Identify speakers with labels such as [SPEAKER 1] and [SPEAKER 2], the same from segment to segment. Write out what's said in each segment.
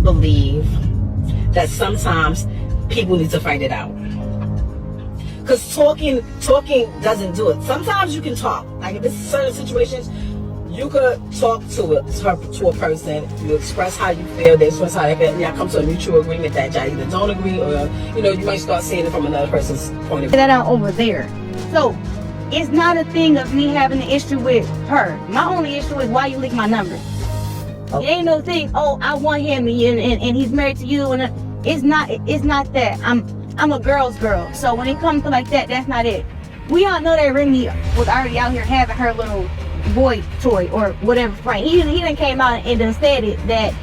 [SPEAKER 1] believe that sometimes people need to fight it out. Because talking doesn't do it. Sometimes you can talk. Like if it's certain situations, you could talk to a person. You express how you feel. They express how they feel. Y'all come to a mutual agreement that y'all either don't agree or, you might start seeing it from another person's point of view.
[SPEAKER 2] That out over there. So it's not a thing of me having an issue with her. My only issue is why you leak my number. It ain't no thing, oh, I want him and he's married to you, and it's not that. I'm a girl's girl. So when it comes to like that, that's not it. We all know that Remy was already out here having her little boy toy or whatever friend. He done came out and done said it that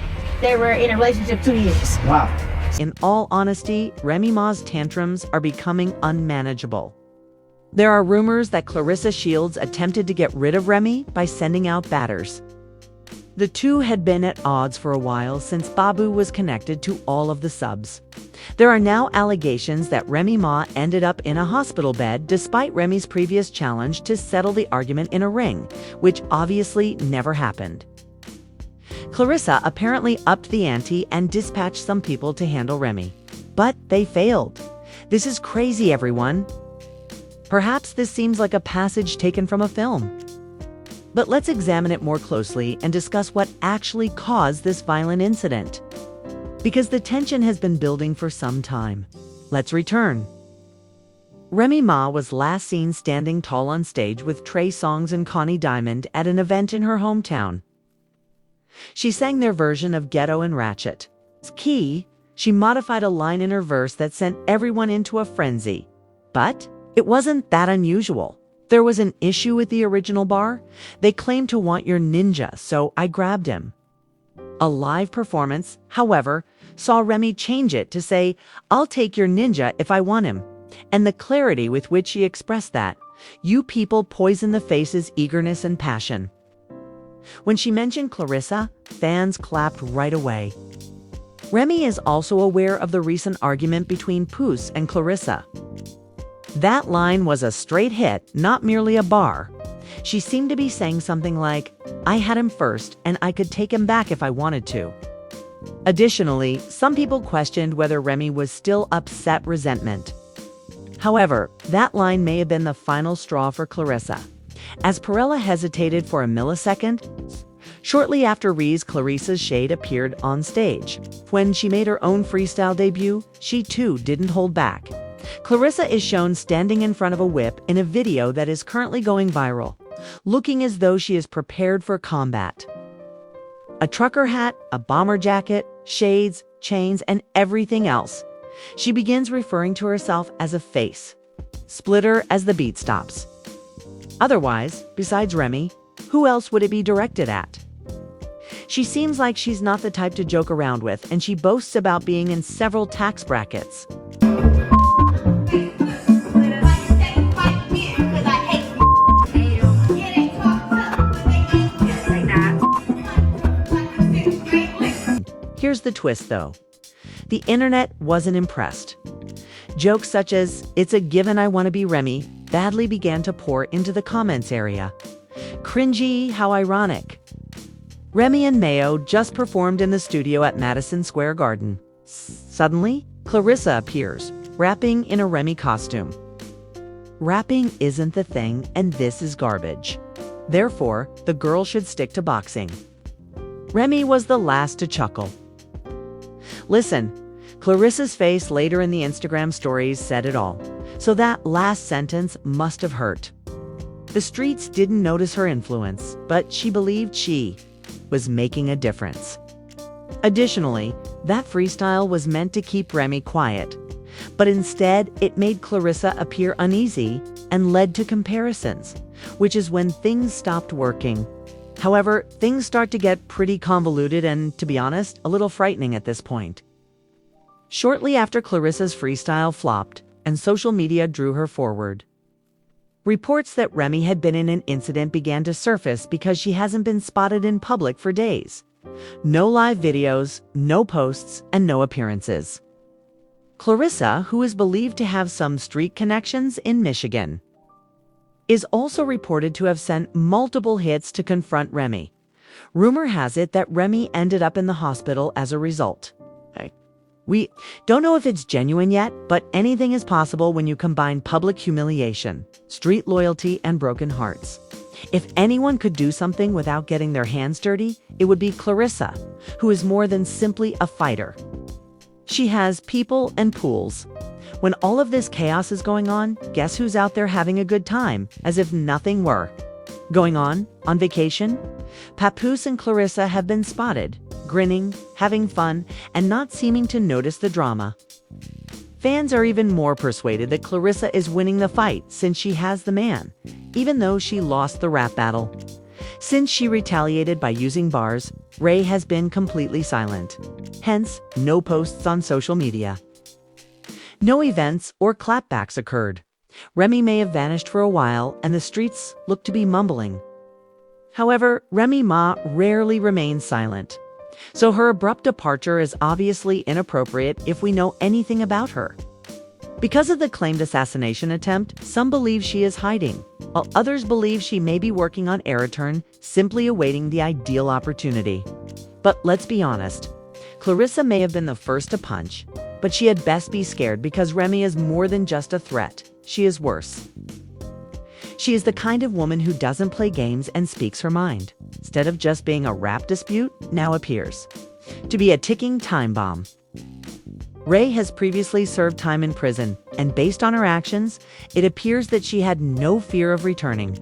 [SPEAKER 2] they were in a relationship 2 years.
[SPEAKER 3] Wow.
[SPEAKER 4] In all honesty, Remy Ma's tantrums are becoming unmanageable. There are rumors that Claressa Shields attempted to get rid of Remy by sending out batters. The two had been at odds for a while since Babu was connected to all of the subs. There are now allegations that Remy Ma ended up in a hospital bed despite Remy's previous challenge to settle the argument in a ring, which obviously never happened. Claressa apparently upped the ante and dispatched some people to handle Remy. But they failed. This is crazy, everyone. Perhaps this seems like a passage taken from a film. But let's examine it more closely and discuss what actually caused this violent incident. Because the tension has been building for some time. Let's return. Remy Ma was last seen standing tall on stage with Trey Songz and Connie Diamond at an event in her hometown. She sang their version of Ghetto and Ratchet. Key, she modified a line in her verse that sent everyone into a frenzy. But it wasn't that unusual. There was an issue with the original bar. They claimed to want your ninja, so I grabbed him. A live performance, however, saw Remy change it to say, I'll take your ninja if I want him. And the clarity with which she expressed that, you people poison the face's eagerness and passion. When she mentioned Claressa, fans clapped right away. Remy is also aware of the recent argument between Puss and Claressa. That line was a straight hit, not merely a bar. She seemed to be saying something like, I had him first and I could take him back if I wanted to. Additionally, some people questioned whether Remy was still upset resentment. However, that line may have been the final straw for Claressa. As Perella hesitated for a millisecond, shortly after Ree's Clarissa's shade appeared on stage. When she made her own freestyle debut, she too didn't hold back. Claressa is shown standing in front of a whip in a video that is currently going viral, looking as though she is prepared for combat. A trucker hat, a bomber jacket, shades, chains, and everything else. She begins referring to herself as a face. Splitter as the beat stops. Otherwise, besides Remy, who else would it be directed at? She seems like she's not the type to joke around with, and she boasts about being in several tax brackets. Here's the twist, though. The internet wasn't impressed. Jokes such as, it's a given I want to be Remy, badly began to pour into the comments area. Cringy, how ironic. Remy and Mayo just performed in the studio at Madison Square Garden. Suddenly, Claressa appears, rapping in a Remy costume. Rapping isn't the thing, and this is garbage. Therefore, the girl should stick to boxing. Remy was the last to chuckle. Listen, Claressa's face later in the Instagram stories said it all, so that last sentence must have hurt. The streets didn't notice her influence, but she believed she was making a difference. Additionally, that freestyle was meant to keep Remy quiet, but instead it made Claressa appear uneasy and led to comparisons, which is when things stopped working. However, things start to get pretty convoluted and, to be honest, a little frightening at this point. Shortly after Claressa's freestyle flopped, and social media drew her forward. Reports that Remy had been in an incident began to surface because she hasn't been spotted in public for days. No live videos, no posts, and no appearances. Claressa, who is believed to have some street connections in Michigan, is also reported to have sent multiple hits to confront Remy. Rumor has it that Remy ended up in the hospital as a result. We don't know if it's genuine yet, but anything is possible when you combine public humiliation, street loyalty, and broken hearts. If anyone could do something without getting their hands dirty, it would be Claressa, who is more than simply a fighter. She has people and pools. When all of this chaos is going on, guess who's out there having a good time, as if nothing were going on vacation? Papoose and Claressa have been spotted, grinning, having fun, and not seeming to notice the drama. Fans are even more persuaded that Claressa is winning the fight since she has the man, even though she lost the rap battle. Since she retaliated by using bars, Ray has been completely silent. Hence, no posts on social media. No events or clapbacks occurred. Remy may have vanished for a while, and the streets look to be mumbling. However, Remy Ma rarely remains silent, so her abrupt departure is obviously inappropriate if we know anything about her. Because of the claimed assassination attempt, some believe she is hiding, while others believe she may be working on a return, simply awaiting the ideal opportunity. But let's be honest, Claressa may have been the first to punch, but she had best be scared because Remy is more than just a threat. She is worse. She is the kind of woman who doesn't play games and speaks her mind. Instead of just being a rap dispute, now appears to be a ticking time bomb. Ray has previously served time in prison, and based on her actions, it appears that she had no fear of returning.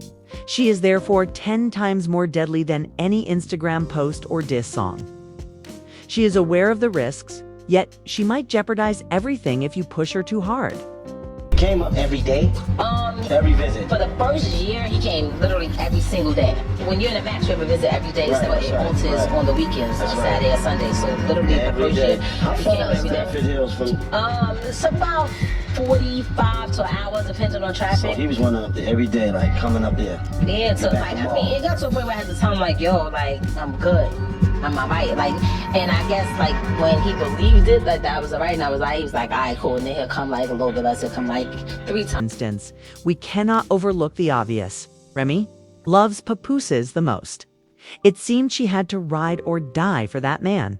[SPEAKER 4] She is therefore 10 times more deadly than any Instagram post or diss song. She is aware of the risks, yet she might jeopardize everything if you push her too hard.
[SPEAKER 3] Came up every day? Every visit.
[SPEAKER 1] For the first year, he came literally every single day. When you're in a match, you have a visit every day, except for April on the weekends, Saturday or Sunday. So literally the first year, he came every day. It's about 45 to an hour, depending on traffic.
[SPEAKER 3] So he was running up there every day, like coming up there.
[SPEAKER 1] Yeah, so like, I mean, it got to a point where I had to tell him like, yo, like, I'm good. I'm alright. Like, and I guess like when he believed it, like that was alright, and I was like, he was like, alright, cool. And then he'll come like a little bit less, he'll come like 3 times.
[SPEAKER 4] Instance, we cannot overlook the obvious. Remy loves papooses the most. It seemed she had to ride or die for that man.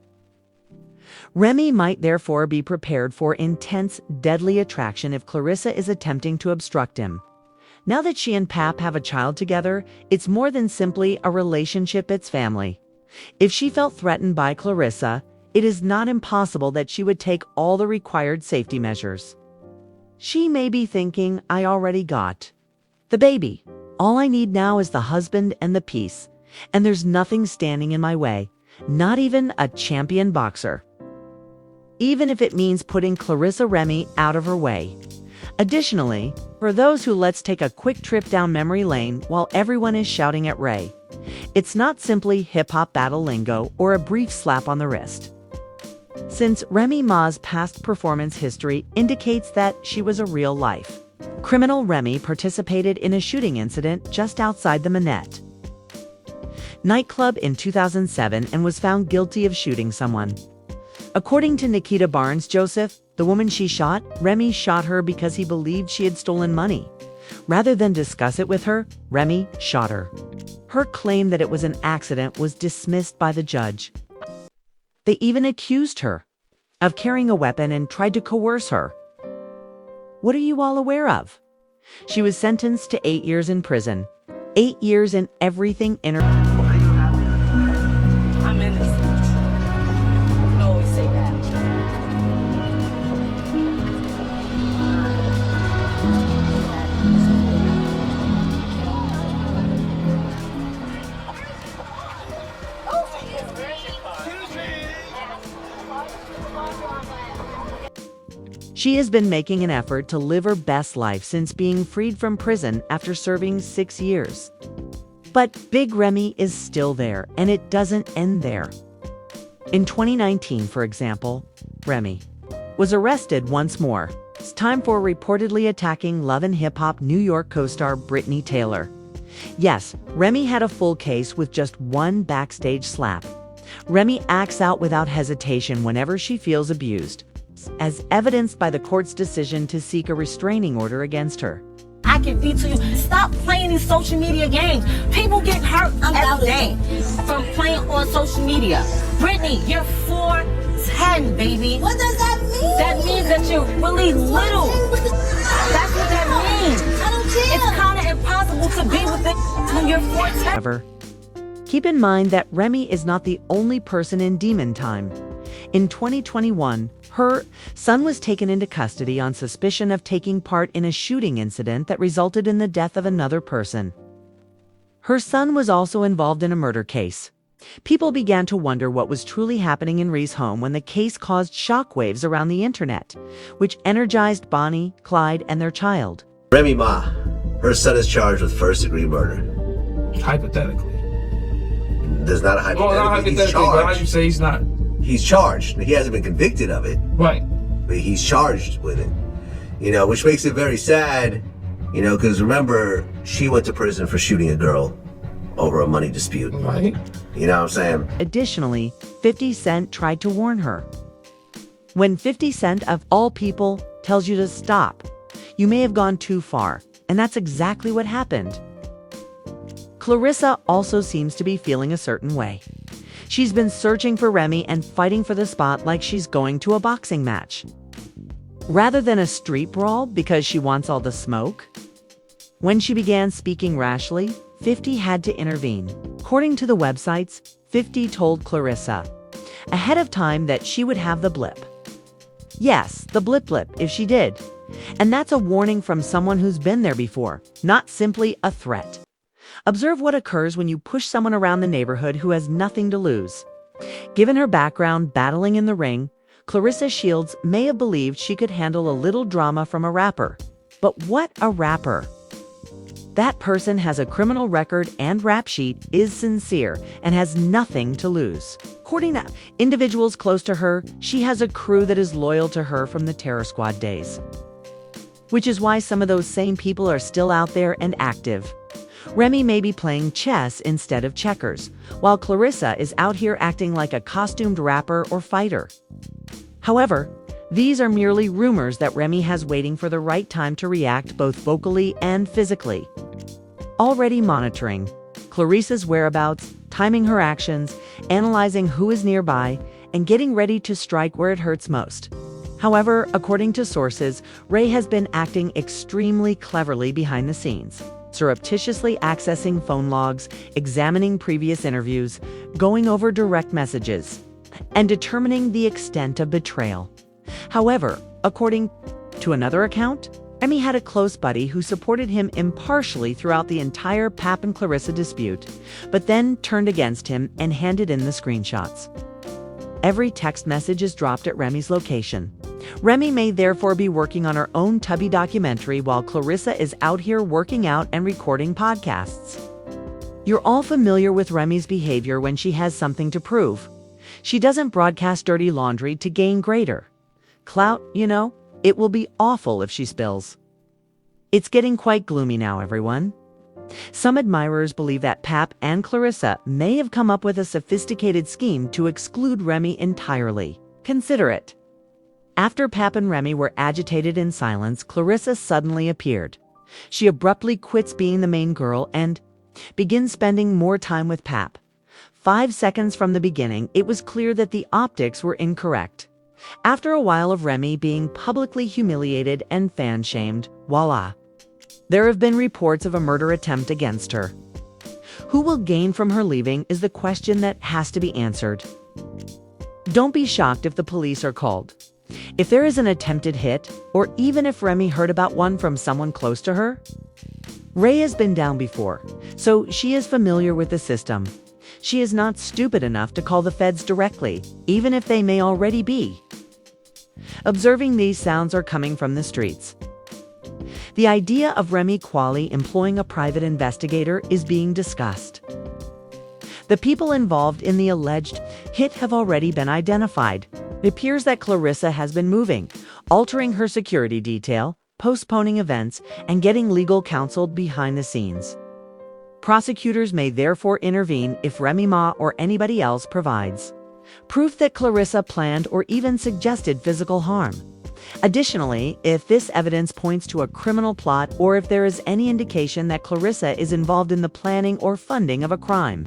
[SPEAKER 4] Remy might therefore be prepared for intense, deadly attraction if Claressa is attempting to obstruct him. Now that she and Pap have a child together, it's more than simply a relationship, it's family. If she felt threatened by Claressa, it is not impossible that she would take all the required safety measures. She may be thinking, I already got the baby. All I need now is the husband and the peace, and there's nothing standing in my way, not even a champion boxer. Even if it means putting Claressa Remy out of her way. Additionally, for those who let's take a quick trip down memory lane while everyone is shouting at Ray, it's not simply hip-hop battle lingo or a brief slap on the wrist. Since Remy Ma's past performance history indicates that she was a real-life criminal, Remy participated in a shooting incident just outside the Manette nightclub in 2007 and was found guilty of shooting someone. According to Nikita Barnes-Joseph, the woman she shot, Remy shot her because he believed she had stolen money. Rather than discuss it with her, Remy shot her. Her claim that it was an accident was dismissed by the judge. They even accused her of carrying a weapon and tried to coerce her. What are you all aware of? She was sentenced to 8 years in prison. 8 years and everything in her...
[SPEAKER 1] I'm innocent. I always say that.
[SPEAKER 4] She has been making an effort to live her best life since being freed from prison after serving 6 years. But Big Remy is still there, and it doesn't end there. In 2019, for example, Remy was arrested once more. It's time for reportedly attacking Love and Hip Hop New York co-star Brittany Taylor. Yes, Remy had a full case with just one backstage slap. Remy acts out without hesitation whenever she feels abused, as evidenced by the court's decision to seek a restraining order against her.
[SPEAKER 2] I can detail you. Stop playing these social media games. People get hurt every day from playing on social media. Brittany, you're 4'10", baby.
[SPEAKER 5] What does that mean?
[SPEAKER 2] That means that you're really little. That's what that means.
[SPEAKER 5] I don't care.
[SPEAKER 2] It's kind of impossible to be with it when you're 4'10".
[SPEAKER 4] However, keep in mind that Remy is not the only person in demon time. In 2021, her son was taken into custody on suspicion of taking part in a shooting incident that resulted in the death of another person. Her son was also involved in a murder case. People began to wonder what was truly happening in Rhee's home when the case caused shockwaves around the internet, which energized Bonnie, Clyde, and their child.
[SPEAKER 6] Remy Ma, her son is charged with first-degree murder.
[SPEAKER 7] Hypothetically.
[SPEAKER 6] There's not a hypothetical.
[SPEAKER 7] Well, not hypothetically, but how you say he's not?
[SPEAKER 6] He's charged. He hasn't been convicted of it.
[SPEAKER 7] Right.
[SPEAKER 6] But he's charged with it. Which makes it very sad, because remember, she went to prison for shooting a girl over a money dispute.
[SPEAKER 7] Right.
[SPEAKER 6] You know what I'm saying?
[SPEAKER 4] Additionally, 50 Cent tried to warn her. When 50 Cent, of all people, tells you to stop, you may have gone too far, and that's exactly what happened. Claressa also seems to be feeling a certain way. She's been searching for Remy and fighting for the spot like she's going to a boxing match. Rather than a street brawl because she wants all the smoke. When she began speaking rashly, 50 had to intervene. According to the websites, 50 told Claressa ahead of time that she would have the blip. Yes, the blip if she did. And that's a warning from someone who's been there before, not simply a threat. Observe what occurs when you push someone around the neighborhood who has nothing to lose. Given her background battling in the ring, Claressa Shields may have believed she could handle a little drama from a rapper. But what a rapper! That person has a criminal record and rap sheet, is sincere, and has nothing to lose. According to individuals close to her, she has a crew that is loyal to her from the Terror Squad days. Which is why some of those same people are still out there and active. Remy may be playing chess instead of checkers, while Claressa is out here acting like a costumed rapper or fighter. However, these are merely rumors that Remy has waiting for the right time to react both vocally and physically. Already monitoring Claressa's whereabouts, timing her actions, analyzing who is nearby, and getting ready to strike where it hurts most. However, according to sources, Ray has been acting extremely cleverly behind the scenes, surreptitiously accessing phone logs, examining previous interviews, going over direct messages, and determining the extent of betrayal. However, according to another account, Remy had a close buddy who supported him impartially throughout the entire Pap and Claressa dispute, but then turned against him and handed in the screenshots. Every text message is dropped at Remy's location. Remy may therefore be working on her own Tubby documentary while Claressa is out here working out and recording podcasts. You're all familiar with Remy's behavior when she has something to prove. She doesn't broadcast dirty laundry to gain greater clout, It will be awful if she spills. It's getting quite gloomy now, everyone. Some admirers believe that Pap and Claressa may have come up with a sophisticated scheme to exclude Remy entirely. Consider it. After Pap and Remy were agitated in silence, Claressa suddenly appeared. She abruptly quits being the main girl and begins spending more time with Pap. 5 seconds from the beginning, it was clear that the optics were incorrect. After a while of Remy being publicly humiliated and fan-shamed, voila. There have been reports of a murder attempt against her. Who will gain from her leaving is the question that has to be answered. Don't be shocked if the police are called. If there is an attempted hit, or even if Remy heard about one from someone close to her. Ray has been down before, so she is familiar with the system. She is not stupid enough to call the feds directly, even if they may already be. Observing these sounds are coming from the streets. The idea of Remy Qualley employing a private investigator is being discussed. The people involved in the alleged hit have already been identified. It appears that Claressa has been moving, altering her security detail, postponing events, and getting legal counsel behind the scenes. Prosecutors may therefore intervene if Remy Ma or anybody else provides proof that Claressa planned or even suggested physical harm. Additionally, if this evidence points to a criminal plot or if there is any indication that Claressa is involved in the planning or funding of a crime.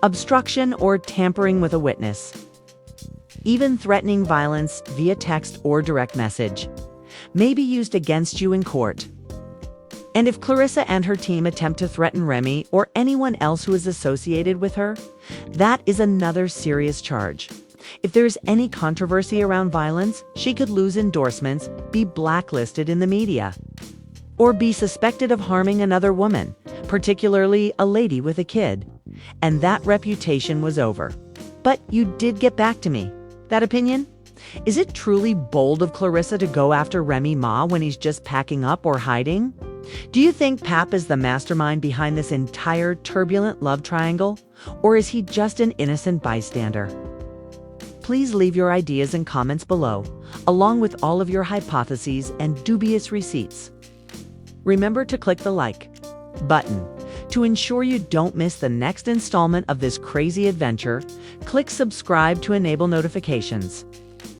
[SPEAKER 4] Obstruction or tampering with a witness. Even threatening violence via text or direct message may be used against you in court. And if Claressa and her team attempt to threaten Remy or anyone else who is associated with her, that is another serious charge. If there is any controversy around violence, she could lose endorsements, be blacklisted in the media, or be suspected of harming another woman, particularly a lady with a kid. And that reputation was over. But you did get back to me. That opinion? Is it truly bold of Claressa to go after Remy Ma when he's just packing up or hiding? Do you think Pap is the mastermind behind this entire turbulent love triangle? Or is he just an innocent bystander? Please leave your ideas and comments below, along with all of your hypotheses and dubious receipts. Remember to click the like button. To ensure you don't miss the next installment of this crazy adventure, click subscribe to enable notifications.